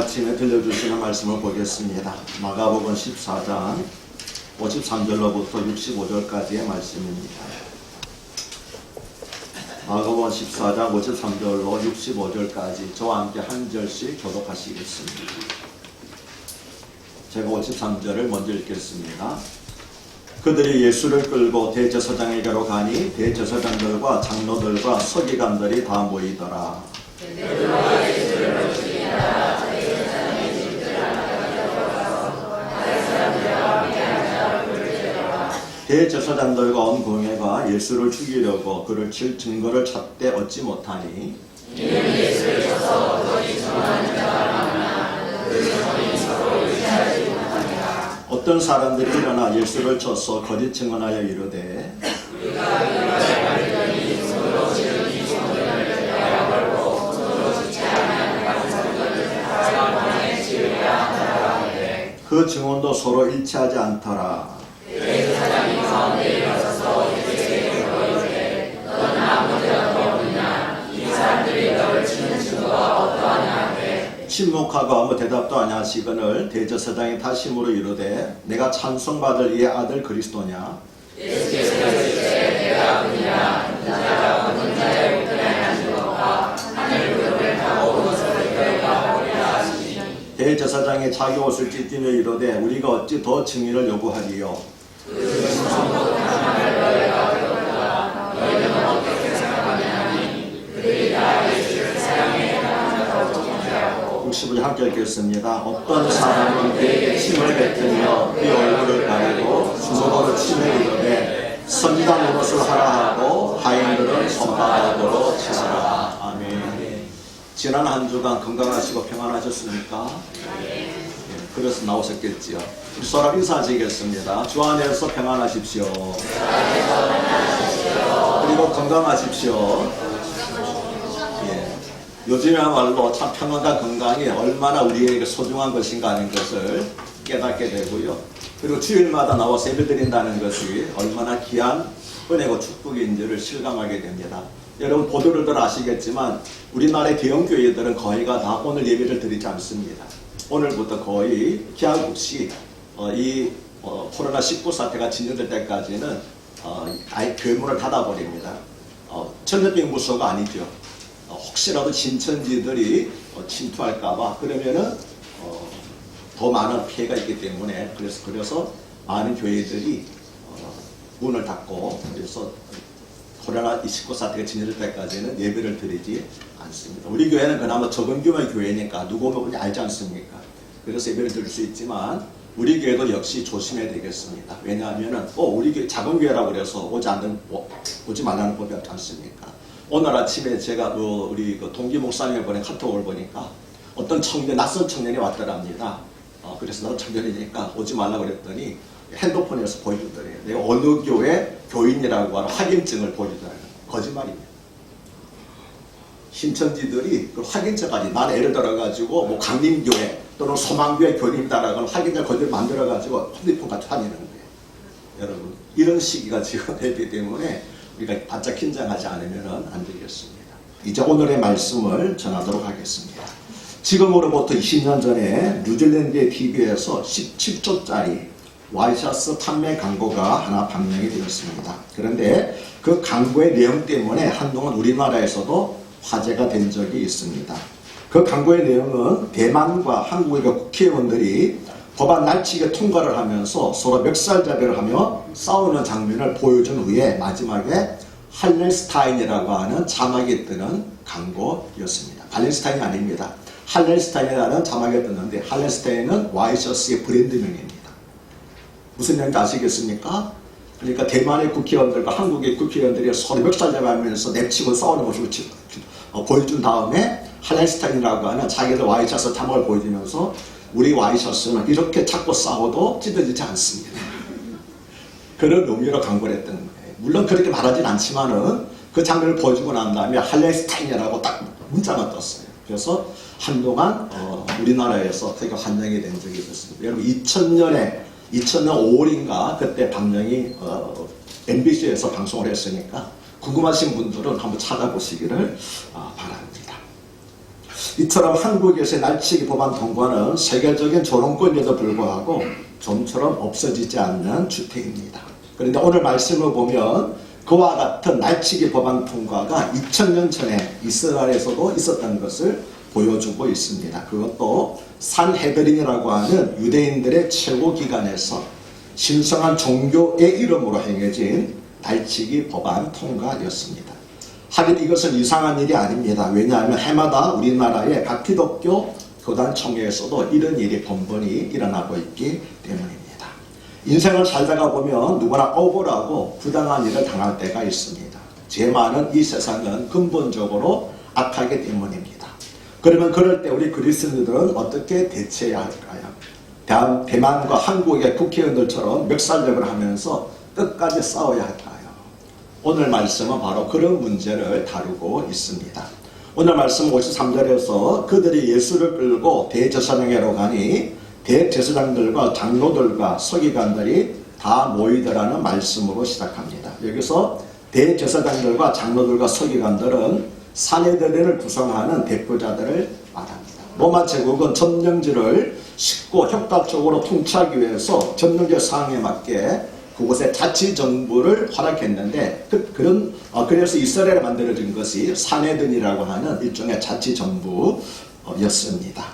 아침에 들려주시는 말씀을 보겠습니다. 마가복음 14장 53절로부터 65절까지의 말씀입니다. 마가복음 14장 53절로 65절까지 저와 함께 한 절씩 교독하시겠습니다. 제가 53절을 먼저 읽겠습니다. 그들이 예수를 끌고 대제사장에게로 가니 대제사장들과 장로들과 서기관들이 다 모이더라. 대제사장들과 온 공회가 예수를 죽이려고 그를 칠 증거를 찾되 얻지 못하니 이는 예수를 쳐서 거짓 증언하는 자가 많으나 그 증언이 서로 의지하지 못하니라. 어떤 사람들이 일어나 예수를 쳐서 거짓 증언하여 이르되 우리가 이것을 알더니 손으로 지은 이 증언을 내가 걸고 손으로 짓지 않은 같은 증언을 사람만에 지으려 하더라 하되 그 증언도 서로 일치하지 않더라. 대제사장이 가운데 일어서서 예수에게 물어이르되 너는 아무 죄도 없느냐? 이 사람들이 너를 치는 증거가 어떠하냐 하되 침묵하고 아무 대답도 아니하시거늘 대제사장이 다시 물어 이르되 내가 찬송받을 이의 아들 그리스도냐? 예수께서 이르시되 내가 그니라. 인자가 얻는 자의 우편에 앉은 것과 하늘 구름을 타고 옷을 끌어가 버리라 하시니 대제사장이 자기 옷을 찢으며 이르되 우리가 어찌 더 증인을 요구하리요? 그 성도 하나를 너희가 배웠다. 너희는 어떻게 생각하느냐니 그들이 다 예수를 사랑해 하나님으로 통제하고 60을 함께 읽겠습니다. 어떤 사람은 그에게 침을 뱉으며 그 얼굴을 가리고 수소로를 치며 이르되 선지자 노릇을 하라 하고 하인들은 손바닥으로 치더라. 아멘. 지난 한 주간 건강하시고 평안하셨습니까? 예, 그래서 나오셨겠지요. 우리 서로 인사하시겠습니다. 주 안에서 평안하십시오. 그리고 건강하십시오. 예. 요즘이야말로 참 평안과 건강이 얼마나 우리에게 소중한 것인가 하는 것을 깨닫게 되고요. 그리고 주일마다 나와서 예배드린다는 것이 얼마나 귀한 은혜고 축복인지를 실감하게 됩니다. 여러분 보도를 아시겠지만 우리나라의 대형교회들은 거의가 다 오늘 예배를 드리지 않습니다. 오늘부터 거의 기약 없이 코로나19 사태가 진정될 때까지는 아예 교회 문을 닫아버립니다. 천연병무소가 아니죠. 혹시라도 신천지들이 침투할까봐 그러면은 더 많은 피해가 있기 때문에 그래서 많은 교회들이 문을 닫고 그래서 코로나19 사태가 진정될 때까지는 예배를 드리지 않습니다. 우리 교회는 그나마 적은 규모의 교회니까 누구 보면 알지 않습니까? 그래서 예배를 드릴 수 있지만 우리 교회도 역시 조심해야 되겠습니다. 왜냐하면은 우리 교회 작은 교회라고 그래서 오지 말라는 법이 없지 않습니까? 오늘 아침에 제가 우리 동기 목사님을 보낸 카톡을 보니까 어떤 낯선 청년이 왔더랍니다. 그래서 나도 청년이니까 오지 말라고 그랬더니 핸드폰에서 보여주더래요. 내가 어느 교회 교인이라고 하는 확인증을 보여주더래요. 거짓말입니다. 신천지들이 그 확인증까지 나는 예를 들어가지고 뭐 강림교회 또는 소망교회 교인이다라고 하는 확인증 거짓 만들어가지고 핸드폰 같이 다니는 거예요. 여러분 이런 시기가 지금 되기 때문에 우리가 바짝 긴장하지 않으면 안 되겠습니다. 이제 오늘의 말씀을 전하도록 하겠습니다. 지금으로부터 20년 전에 뉴질랜드의 TV에서 17조짜리 와이셔츠 판매 광고가 하나 방영이 되었습니다. 그런데 그 광고의 내용 때문에 한동안 우리나라에서도 화제가 된 적이 있습니다. 그 광고의 내용은 대만과 한국의 국회의원들이 법안 날치기 통과를 하면서 서로 멱살잡이를 하며 싸우는 장면을 보여준 후에 마지막에 할렌스타인이라고 하는 자막이 뜨는 광고였습니다. 발렌스타인이 아닙니다. 할렌스타인이라는 자막이 떴는데 할렌스타인은 와이셔츠의 브랜드명입니다. 무슨 얘기인지 아시겠습니까? 그러니까 대만의 국회의원들과 한국의 국회의원들이 서로 멱살잡으면서 내치고 싸우는 모습을 보여준 다음에 할렌스타인이라고 하는 자기들 와이셔츠 자막을 보여주면서 우리 와이셔츠는 이렇게 자꾸 싸워도 찢어지지 않습니다. 그런 의미로 광고를 했던 거예요. 물론 그렇게 말하진 않지만은 그 장면을 보여주고 난 다음에 할렌스타인이라고 딱 문자가 떴어요. 그래서 한동안 우리나라에서 되게 환영이 된 적이 있었습니다. 여러분 2000년 5월인가 그때 방영이 MBC에서 방송을 했으니까 궁금하신 분들은 한번 찾아보시기를 바랍니다. 이처럼 한국에서의 날치기 법안 통과는 세계적인 조롱권에도 불구하고 좀처럼 없어지지 않는 주태입니다. 그런데 오늘 말씀을 보면 그와 같은 날치기 법안 통과가 2000년 전에 이스라엘에서도 있었던 것을 보여주고 있습니다. 그것도 산헤드린이라고 하는 유대인들의 최고 기관에서 신성한 종교의 이름으로 행해진 날치기 법안 통과였습니다. 하긴 이것은 이상한 일이 아닙니다. 왜냐하면 해마다 우리나라의 각 기독교 교단총회에서도 이런 일이 번번이 일어나고 있기 때문입니다. 인생을 살다가 보면 누구나 억울하고 부당한 일을 당할 때가 있습니다. 죄 많은 이 세상은 근본적으로 악하기 때문입니다. 그러면 그럴 때 우리 그리스도인들은 어떻게 대처해야 할까요? 대만과 한국의 국회의원들처럼 멱살력을 하면서 끝까지 싸워야 할까요? 오늘 말씀은 바로 그런 문제를 다루고 있습니다. 오늘 말씀 53절에서 그들이 예수를 끌고 대제사장에로 가니 대제사장들과 장로들과 서기관들이 다 모이더라는 말씀으로 시작합니다. 여기서 대제사장들과 장로들과 서기관들은 산헤드린을 구성하는 대표자들을 말합니다. 로마 제국은 점령지를 쉽고 협답적으로 통치하기 위해서 점령지 사항에 맞게 그곳에 자치정부를 허락했는데 그래서 이스라엘에 만들어진 것이 산헤드린이라고 하는 일종의 자치정부였습니다.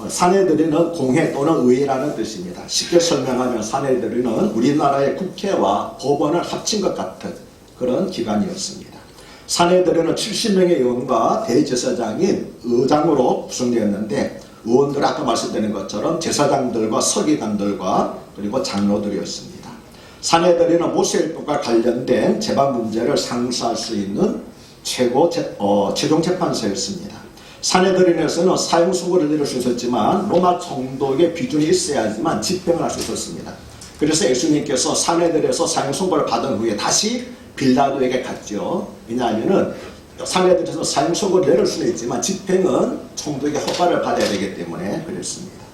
산헤드린은 공회 또는 의회라는 뜻입니다. 쉽게 설명하면 산헤드린은 우리나라의 국회와 법원을 합친 것 같은 그런 기관이었습니다. 산헤드린은 70명의 의원과 대제사장인 의장으로 구성되었는데 의원들은 아까 말씀드린 것처럼 제사장들과 서기관들과 그리고 장로들이었습니다. 산헤드린은 모세율법과 관련된 재판 문제를 상수할 수 있는 최종 재판소였습니다. 산헤드린에서는 사형선고를 내릴 수 있었지만 로마 총독의 비준이 있어야지만 집행을 할 수 있었습니다. 그래서 예수님께서 산헤드린에서 사형선고를 받은 후에 다시 빌라도에게 갔죠. 왜냐하면 산헤드린에서 사형선고를 내릴 수는 있지만 집행은 총독의 허가를 받아야 되기 때문에 그랬습니다.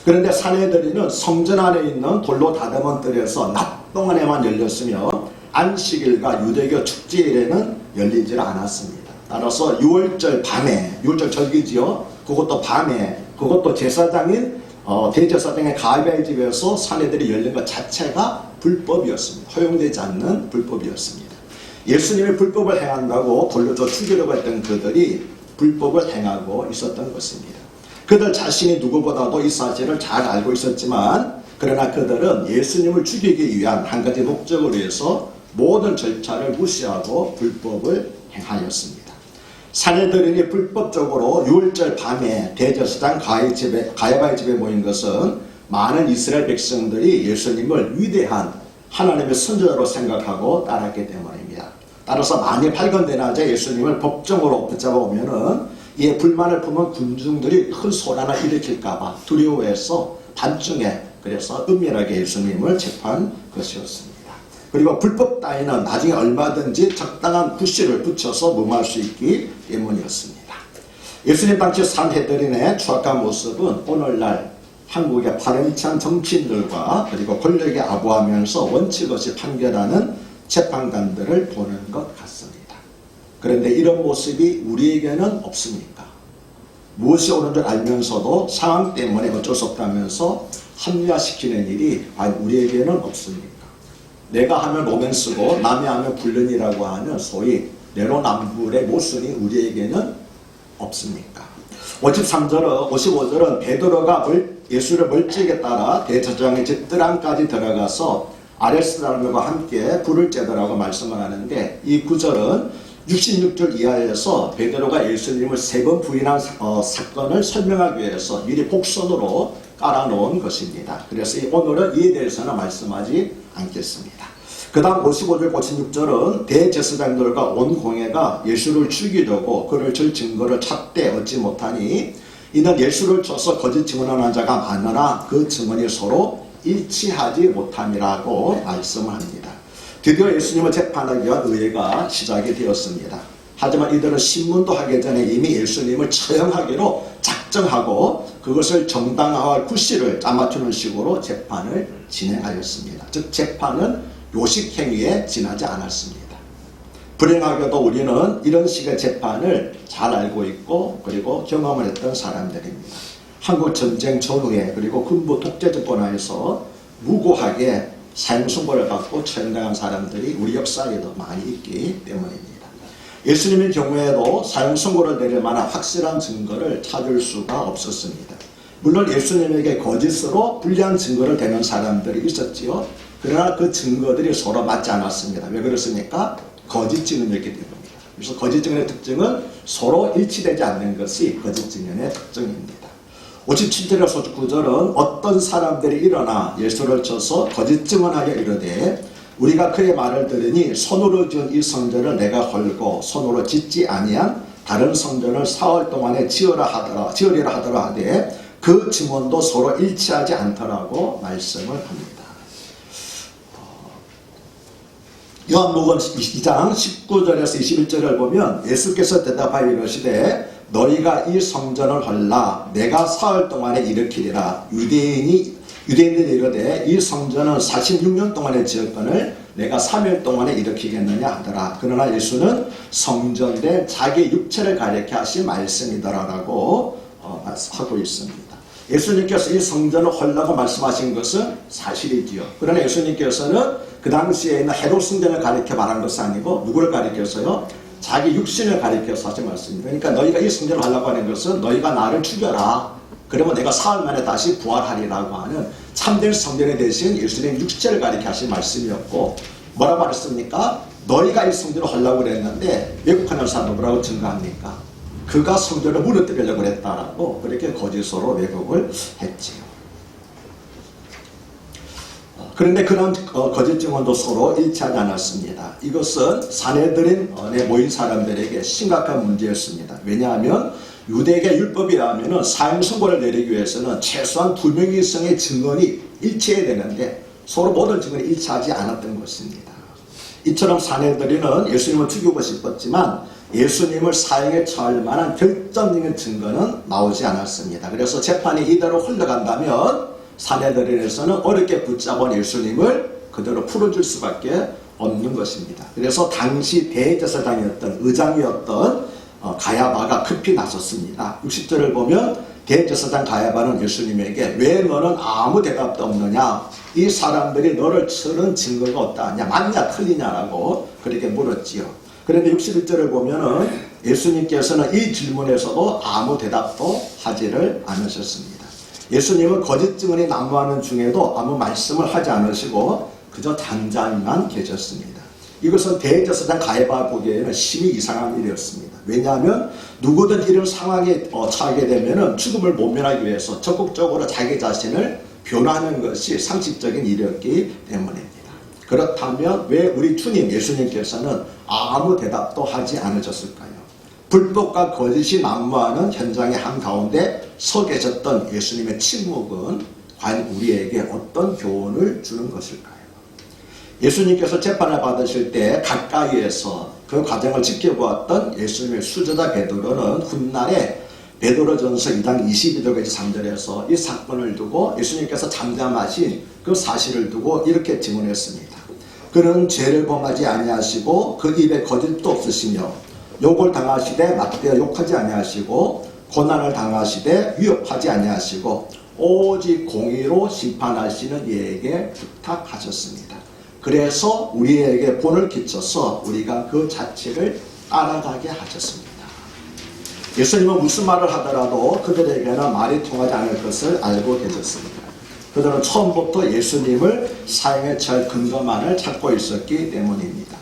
그런데 산헤드린은 성전 안에 있는 돌로 다듬은 뜰에서 낮 동안에만 열렸으며 안식일과 유대교 축제일에는 열리지 않았습니다. 따라서 6월절 밤에, 6월절 절기지요. 그것도 밤에, 그것도 제사장인 대제사장의 가비아의 집에서 산헤드린이 열린 것 자체가 불법이었습니다. 허용되지 않는 불법이었습니다. 예수님이 불법을 행한다고 돌려줘 죽이려고 했던 그들이 불법을 행하고 있었던 것입니다. 그들 자신이 누구보다도 이 사실을 잘 알고 있었지만 그러나 그들은 예수님을 죽이기 위한 한 가지 목적을 위해서 모든 절차를 무시하고 불법을 행하였습니다. 산헤드린이 불법적으로 6월절 밤에 대제사장 가야바의 집에 모인 것은 많은 이스라엘 백성들이 예수님을 위대한 하나님의 선지자로 생각하고 따랐기 때문입니다. 따라서 만일 발견되나자 예수님을 법정으로 붙잡아 오면은 이에 불만을 품은 군중들이 큰 소란을 일으킬까봐 두려워해서 밤중에 그래서 은밀하게 예수님을 체포한 것이었습니다. 그리고 불법 따위는 나중에 얼마든지 적당한 구실을 붙여서 무마할 수 있기 때문이었습니다. 예수님 당시 산헤드린의 추악한 모습은 오늘날 한국의 파렴치한 정치인들과 그리고 권력에 아부하면서 원칙 없이 판결하는 재판관들을 보는 것 같습니다. 그런데 이런 모습이 우리에게는 없습니까? 무엇이 옳은 줄 알면서도 상황 때문에 어쩔 수 없다면서 합리화시키는 일이 과연 우리에게는 없습니까? 내가 하면 로맨스고 남이 하면 불륜이라고 하는 소위 내로남불의 모순이 우리에게는 없습니까? 55절은 베드로가 예수를 멀찍이 따라 대제사장의 집 뜰안까지 들어가서 아레스다람과 함께 불을 쬐더라고 말씀을 하는데 이 구절은 66절 이하에서 베드로가 예수님을 3번 부인한 사건을 설명하기 위해서 미리 복선으로 깔아놓은 것입니다. 그래서 오늘은 이에 대해서는 말씀하지 않겠습니다. 그 다음 55절 56절은 대제사장들과 온 공회가 예수를 죽이려고 그를 줄 증거를 찾되 얻지 못하니 이는 예수를 쳐서 거짓 증언하는 자가 많으나 그 증언이 서로 일치하지 못함이라고 말씀을 합니다. 드디어 예수님을 재판하기 위한 의회가 시작이 되었습니다. 하지만 이들은 신문도 하기 전에 이미 예수님을 처형하기로 작정하고 그것을 정당화할 구실을 짜맞추는 식으로 재판을 진행하였습니다. 즉 재판은 요식행위에 지나지 않았습니다. 불행하게도 우리는 이런 식의 재판을 잘 알고 있고 그리고 경험을 했던 사람들입니다. 한국 전쟁 전후에 그리고 군부 독재 정권 하에서 무고하게 사형 선고를 받고 처형당한 사람들이 우리 역사에도 많이 있기 때문입니다. 예수님의 경우에도 사형 선고를 내릴 만한 확실한 증거를 찾을 수가 없었습니다. 물론 예수님에게 거짓으로 불리한 증거를 대는 사람들이 있었지요. 그러나 그 증거들이 서로 맞지 않았습니다. 왜 그렇습니까? 거짓 증언이었기 때문입니다. 그래서 거짓 증언의 특징은 서로 일치되지 않는 것이 거짓 증언의 특징입니다. 57절에서 59절은 어떤 사람들이 일어나 예수를 쳐서 거짓 증언하여 이르되 우리가 그의 말을 들으니 손으로 지은 이 성전을 내가 헐고 손으로 짓지 아니한 다른 성전을 사흘 동안에 지으리라 하더라 하되 그 증언도 서로 일치하지 않더라고 말씀을 합니다. 요한복음 2장 19절에서 21절을 보면 예수께서 대답하여 이르시되 너희가 이 성전을 헐라 내가 사흘 동안에 일으키리라. 유대인들이 이르되 이 성전은 46년 동안에 지었거늘 내가 3일 동안에 일으키겠느냐 하더라. 그러나 예수는 성전된 자기 육체를 가리켜 하신 말씀이더라라고 하고 있습니다. 예수님께서 이 성전을 헐라고 말씀하신 것은 사실이지요. 그러나 예수님께서는 그 당시에 있는 헤롯 성전을 가리켜 말한 것이 아니고 누구를 가리켜서요? 자기 육신을 가리켜서 하신 말씀입니다. 그러니까 너희가 이 성전을 하려고 하는 것은 너희가 나를 죽여라. 그러면 내가 사흘 만에 다시 부활하리라고 하는 참된 성전에 대신 예수님 육체를 가리켜 하신 말씀이었고 뭐라고 말했습니까? 너희가 이 성전을 하려고 그랬는데 왜곡하는 사람은 뭐라고 증거합니까? 그가 성전을 무너뜨리려고 그랬다라고 그렇게 거짓으로 왜곡을 했지요. 그런데 그런 거짓 증언도 서로 일치하지 않았습니다. 이것은 사내들인에 모인 사람들에게 심각한 문제였습니다. 왜냐하면 유대계 율법이라면 사형 선고를 내리기 위해서는 최소한 2명 이상의 증언이 일치해야 되는데 서로 모든 증언이 일치하지 않았던 것입니다. 이처럼 사내들인은 예수님을 죽이고 싶었지만 예수님을 사형에 처할 만한 결정적인 증거는 나오지 않았습니다. 그래서 재판이 이대로 흘러간다면 사내들인에서는 어렵게 붙잡은 예수님을 그대로 풀어줄 수밖에 없는 것입니다. 그래서 당시 대제사장이었던 의장이었던 가야바가 급히 나섰습니다. 60절을 보면 대제사장 가야바는 예수님에게 왜 너는 아무 대답도 없느냐? 이 사람들이 너를 치는 증거가 없다 하냐? 맞냐 틀리냐라고 그렇게 물었지요. 그런데 61절을 보면은 예수님께서는 이 질문에서도 아무 대답도 하지를 않으셨습니다. 예수님은 거짓 증언이 난무하는 중에도 아무 말씀을 하지 않으시고 그저 잠잠만 계셨습니다. 이것은 대제사장 가야바 보기에는 심히 이상한 일이었습니다. 왜냐하면 누구든 이런 상황에 처하게 되면 죽음을 모면하기 위해서 적극적으로 자기 자신을 변화하는 것이 상식적인 일이었기 때문입니다. 그렇다면 왜 우리 주님 예수님께서는 아무 대답도 하지 않으셨을까요? 불법과 거짓이 난무하는 현장의 한가운데 서 계셨던 예수님의 침묵은 과연 우리에게 어떤 교훈을 주는 것일까요? 예수님께서 재판을 받으실 때 가까이에서 그 과정을 지켜보았던 예수님의 수제자 베드로는 훗날에 베드로전서 2장 22절까지 3절에서 이 사건을 두고 예수님께서 잠잠하신 그 사실을 두고 이렇게 증언했습니다. 그는 죄를 범하지 아니하시고 그 입에 거짓도 없으시며 욕을 당하시되 맞대어 욕하지 아니하시고 고난을 당하시되 위협하지 아니하시고 오직 공의로 심판하시는 이에게 부탁하셨습니다. 그래서 우리에게 본을 끼쳐서 우리가 그 자체를 따라가게 하셨습니다. 예수님은 무슨 말을 하더라도 그들에게는 말이 통하지 않을 것을 알고 계셨습니다. 그들은 처음부터 예수님을 사형에 처할 근거만을 찾고 있었기 때문입니다.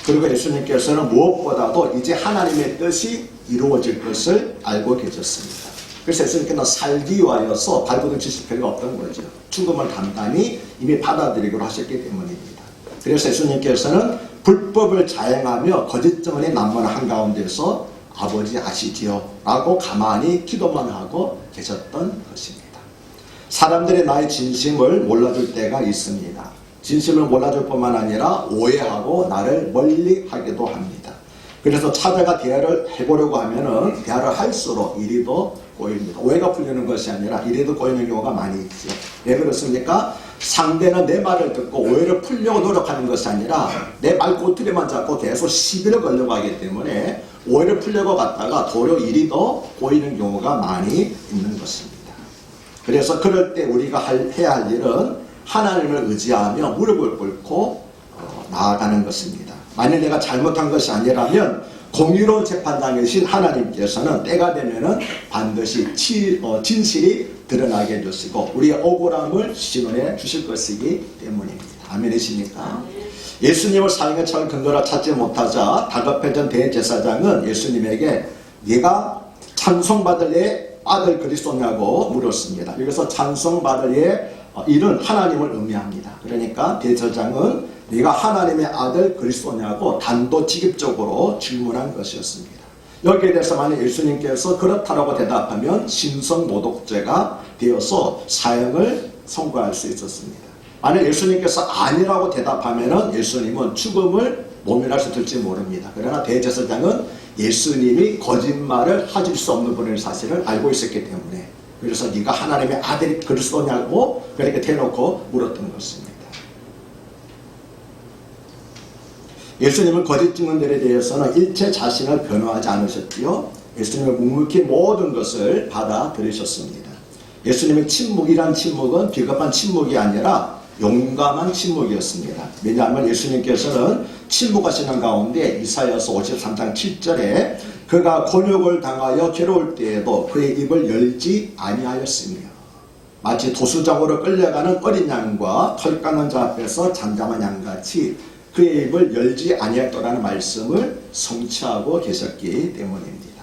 그리고 예수님께서는 무엇보다도 이제 하나님의 뜻이 이루어질 것을 알고 계셨습니다. 그래서 예수님께서는 살기 위하여서 발버둥 치실 필요가 없던 거죠. 죽음을 단단히 이미 받아들이기로 하셨기 때문입니다. 그래서 예수님께서는 불법을 자행하며 거짓 증언이 난무하는 한가운데서 아버지 아시지요? 라고 가만히 기도만 하고 계셨던 것입니다. 사람들이 나의 진심을 몰라줄 때가 있습니다. 진심을 몰라줄 뿐만 아니라 오해하고 나를 멀리하기도 합니다. 그래서 찾아가 대화를 해보려고 하면은 대화를 할수록 일이 더 꼬입니다. 오해가 풀리는 것이 아니라 이래도 꼬이는 경우가 많이 있죠. 왜 그렇습니까? 상대는 내 말을 듣고 오해를 풀려고 노력하는 것이 아니라 내 말 꼬투리만 잡고 계속 시비를 걸려고 하기 때문에 오해를 풀려고 갔다가 도리어 일이 더 꼬이는 경우가 많이 있는 것입니다. 그래서 그럴 때 우리가 해야 할 일은 하나님을 의지하며 무릎을 꿇고 나아가는 것입니다. 만약 내가 잘못한 것이 아니라면 공의로운 재판장이신 하나님께서는 때가 되면은 반드시 진실이 드러나게 해주시고 우리의 억울함을 신원해 주실 것이기 때문입니다. 아멘이십니까? 예수님을 사형에 처할 근거를 찾지 못하자 다급해진 대제사장은 예수님에게 네가 찬송받을 내 아들 그리스도냐고 물었습니다. 여기서 찬송받을 의 이는 하나님을 의미합니다. 그러니까 대제사장은 네가 하나님의 아들 그리스도냐고 단도직입적으로 질문한 것이었습니다. 여기에 대해서 만약 예수님께서 그렇다라고 대답하면 신성모독죄가 되어서 사형을 선고할 수 있었습니다. 만약 예수님께서 아니라고 대답하면 예수님은 죽음을 모면할 수 있을지 모릅니다. 그러나 대제사장은 예수님이 거짓말을 하실 수 없는 분의 사실을 알고 있었기 때문에 그래서 네가 하나님의 아들이 그리스도냐고 그렇게 대놓고 물었던 것입니다. 예수님은 거짓 증언들에 대해서는 일체 자신을 변호하지 않으셨지요. 예수님은 묵묵히 모든 것을 받아들이셨습니다. 예수님의 침묵이란 침묵은 비겁한 침묵이 아니라 용감한 침묵이었습니다. 왜냐하면 예수님께서는 침묵하시는 가운데 이사야서 53장 7절에 그가 곤욕을 당하여 괴로울 때에도 그의 입을 열지 아니하였으며 마치 도수장으로 끌려가는 어린 양과 털 까는 자 앞에서 잠잠한 양같이 그의 입을 열지 아니하였다라는 말씀을 성취하고 계셨기 때문입니다.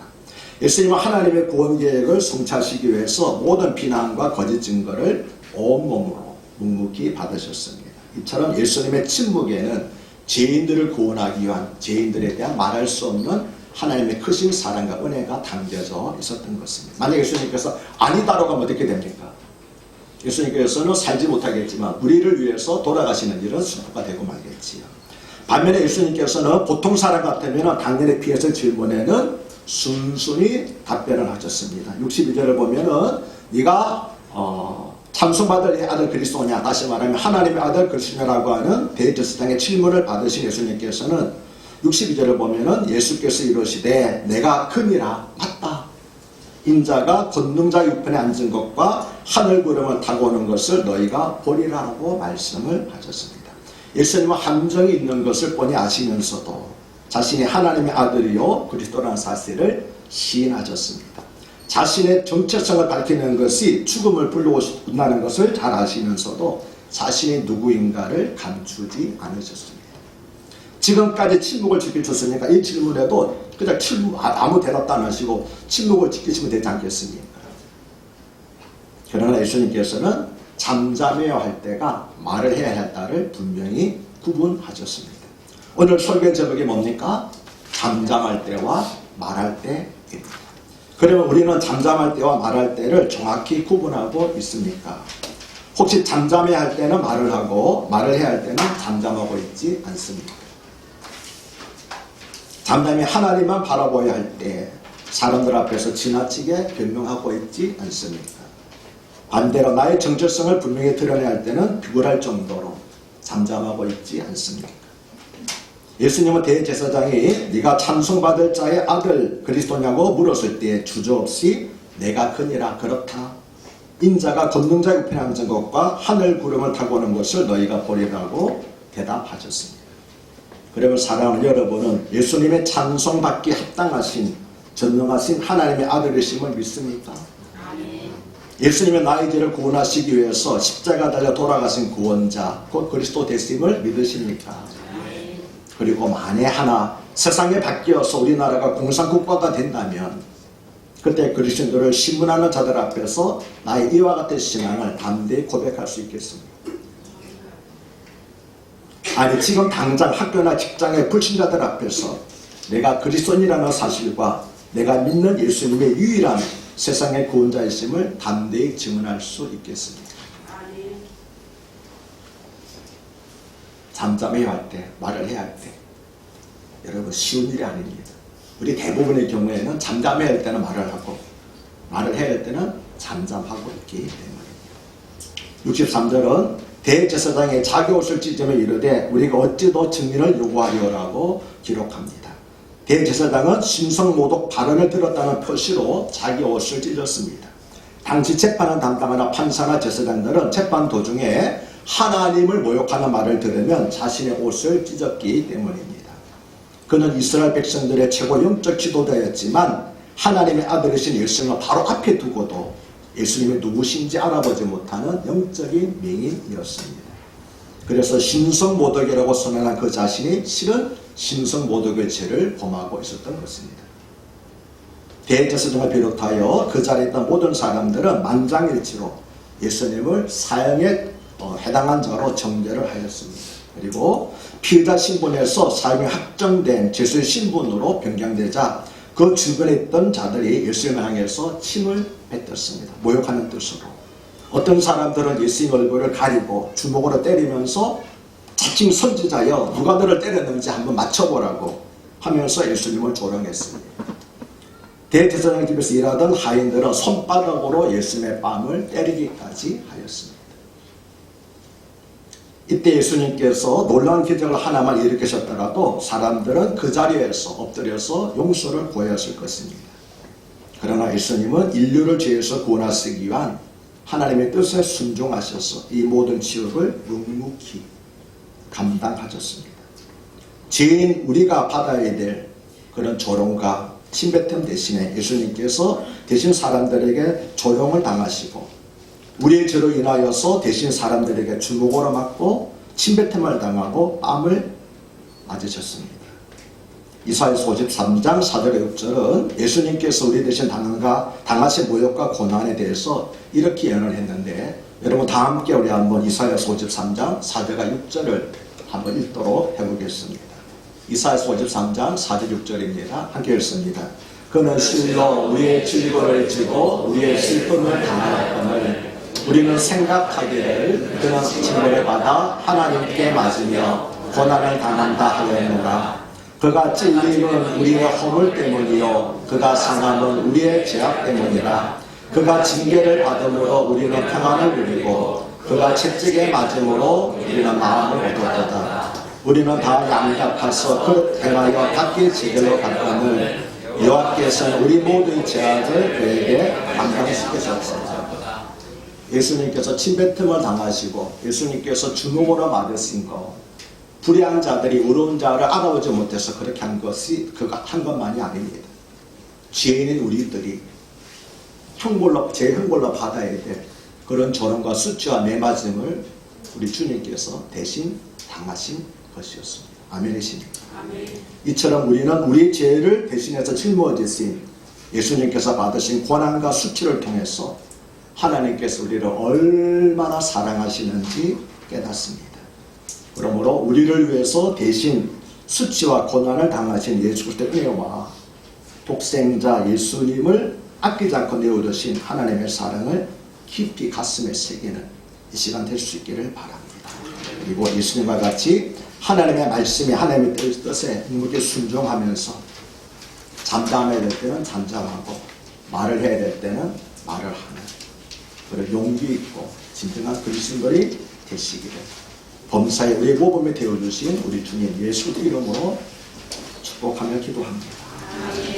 예수님은 하나님의 구원 계획을 성취하시기 위해서 모든 비난과 거짓 증거를 온몸으로 묵묵히 받으셨습니다. 이처럼 예수님의 침묵에는 죄인들을 구원하기 위한 죄인들에 대한 말할 수 없는 하나님의 크신 사랑과 은혜가 담겨져 있었던 것입니다. 만약 예수님께서 아니다라고 하면 어떻게 됩니까? 예수님께서는 살지 못하겠지만 우리를 위해서 돌아가시는 일은 수고가 되고 말겠지요. 반면에 예수님께서는 보통 사람 같으면 당연히 피해서 질문에는 순순히 답변을 하셨습니다. 62절을 보면은 네가 찬송받을 내 아들 그리스도냐, 다시 말하면 하나님의 아들 그리스도냐라고 하는 대제사장의 질문을 받으신 예수님께서는 62절을 보면은 예수께서 이르시되 내가 크니라. 맞다. 인자가 권능자 우편에 앉은 것과 하늘 구름을 타고 오는 것을 너희가 보리라고 말씀을 하셨습니다. 예수님은 함정이 있는 것을 뻔히 아시면서도 자신이 하나님의 아들이요 그리스도라는 사실을 시인하셨습니다. 자신의 정체성을 밝히는 것이 죽음을 불러온다는 것을 잘 아시면서도 자신이 누구인가를 감추지 않으셨습니다. 지금까지 침묵을 지키셨으니까 이 질문에도 그냥 아무 대답도 안 하시고 침묵을 지키시면 되지 않겠습니까? 그러나 예수님께서는 잠잠해야 할 때가 말을 해야 할 때를 분명히 구분하셨습니다. 오늘 설교 제목이 뭡니까? 잠잠할 때와 말할 때입니다. 그러면 우리는 잠잠할 때와 말할 때를 정확히 구분하고 있습니까? 혹시 잠잠해야 할 때는 말을 하고 말을 해야 할 때는 잠잠하고 있지 않습니까? 잠잠히 하나님만 바라보아야 할 때 사람들 앞에서 지나치게 변명하고 있지 않습니까? 반대로 나의 정체성을 분명히 드러내야 할 때는 비굴할 정도로 잠잠하고 있지 않습니까? 예수님은 대제사장이 네가 찬송받을 자의 아들 그리스도냐고 물었을 때 주저없이 내가 그니라 그렇다. 인자가 권능자의 우편에 앉은 것과 하늘 구름을 타고 오는 것을 너희가 보리라고 대답하셨습니다. 그러면 사랑하는 여러분은 예수님의 찬송받기 합당하신 전능하신 하나님의 아들이심을 믿습니까? 예수님의 나의 죄를 구원하시기 위해서 십자가 달려 돌아가신 구원자 곧 그리스도 되심을 믿으십니까? 그리고 만에 하나 세상에 바뀌어서 우리나라가 공산국가가 된다면 그때 그리스도를 신문하는 자들 앞에서 나의 이와 같은 신앙을 담대히 고백할 수 있겠습니까? 아니 지금 당장 학교나 직장의 불신자들 앞에서 내가 그리스도인이라는 사실과 내가 믿는 예수님의 유일한 세상의 구원자이심을 담대히 증언할 수 있겠습니까? 잠잠해야 할 때, 말을 해야 할 때 여러분 쉬운 일이 아닙니다. 우리 대부분의 경우에는 잠잠해야 할 때는 말을 하고 말을 해야 할 때는 잠잠하고 있기 때문입니다. 63절은 대제사장의 자기 옷을 찢으며 이르되 우리가 어찌 더 증인을 요구하리오라고 기록합니다. 대제사장은 신성모독 발언을 들었다는 표시로 자기 옷을 찢었습니다. 당시 재판을 담당하는 판사나 제사장들은 재판 도중에 하나님을 모욕하는 말을 들으면 자신의 옷을 찢었기 때문입니다. 그는 이스라엘 백성들의 최고 영적 지도자였지만 하나님의 아들이신 예수님을 바로 앞에 두고도 예수님이 누구신지 알아보지 못하는 영적인 맹인이었습니다. 그래서 신성모독이라고 선언한 그 자신이 실은 신성모독의 죄를 범하고 있었던 것입니다. 대제사장을 비롯하여 그 자리에 있던 모든 사람들은 만장일치로 예수님을 사형에 해당한 자로 정죄를 하였습니다. 그리고 피의자 신분에서 사형이 확정된 죄수의 신분으로 변경되자 그 주변에 있던 자들이 예수님을 향해서 침을 뱉었습니다. 모욕하는 뜻으로. 어떤 사람들은 예수님 얼굴을 가리고 주먹으로 때리면서 자칭 선지자여 누가 너를 때렸는지 한번 맞춰보라고 하면서 예수님을 조롱했습니다. 대제사장 집에서 일하던 하인들은 손바닥으로 예수님의 뺨을 때리기까지 하였습니다. 이때 예수님께서 놀라운 기적을 하나만 일으키셨더라도 사람들은 그 자리에서 엎드려서 용서를 구하였을 것입니다. 그러나 예수님은 인류를 죄에서 구원하시기 위한 하나님의 뜻에 순종하셔서 이 모든 치욕을 묵묵히 감당하셨습니다. 죄인인 우리가 받아야 될 그런 조롱과 침뱉음 대신에 예수님께서 대신 사람들에게 조롱을 당하시고 우리의 죄로 인하여서 대신 사람들에게 주먹으로 맞고 침뱉음을 당하고 뺨을 맞으셨습니다. 이사야서 53장 4절의 6절은 예수님께서 우리 대신 당하신 모욕과 고난에 대해서 이렇게 예언을 했는데 여러분 다 함께 우리 한번 이사야서 53장 4절과 6절을 한번 읽도록 해보겠습니다. 이사야서 53장 4절 6절입니다. 함께 읽습니다. 그는 실로 우리의 질고를 지고 우리의 슬픔을 당하였거늘 우리는 생각하기를 그는 징벌을 받아 하나님께 맞으며 고난을 당한다 하였노라. 그가 찔림은 우리의 허물 때문이요 그가 상함은 우리의 죄악 때문이라. 그가 징계를 받음으로 우리는 평안을 누리고 그가 채찍에 맞음으로 우리는 마음을 얻었다. 우리는 다 양잡하서 그 행하여 닫기 지게로 갔거늘 여호와께서는 우리 모두의 죄악을 그에게 감당시키셨습니다. 예수님께서 침뱉음을 당하시고 예수님께서 주먹으로 맞으신 것, 불의한 자들이 의로운 자를 알아보지 못해서 그렇게 한 것이 그가 한 것만이 아닙니다. 죄인인 우리들이 제 형벌로 받아야 될 그런 조롱과 수치와 매맞음을 우리 주님께서 대신 당하신 것이었습니다. 아멘이십니까? 아멘. 이처럼 우리는 우리 죄를 대신해서 짊어지신 예수님께서 받으신 고난과 수치를 통해서 하나님께서 우리를 얼마나 사랑하시는지 깨닫습니다. 그러므로 우리를 위해서 대신 수치와 고난을 당하신 예수 그리스도의 은혜와 독생자 예수님을 아끼지 않고 내어주신 하나님의 사랑을 깊이 가슴에 새기는 이 시간 될 수 있기를 바랍니다. 그리고 예수님과 같이 하나님의 말씀이 하나님의 뜻에 묵묵히 순종하면서 잠잠해야 될 때는 잠잠하고 말을 해야 될 때는 말을 하는 그런 용기 있고 진정한 그리스도인들이 되시기를 범사에 우리 모범에 되어주신 우리 주님 예수 이름으로 축복하며 기도합니다.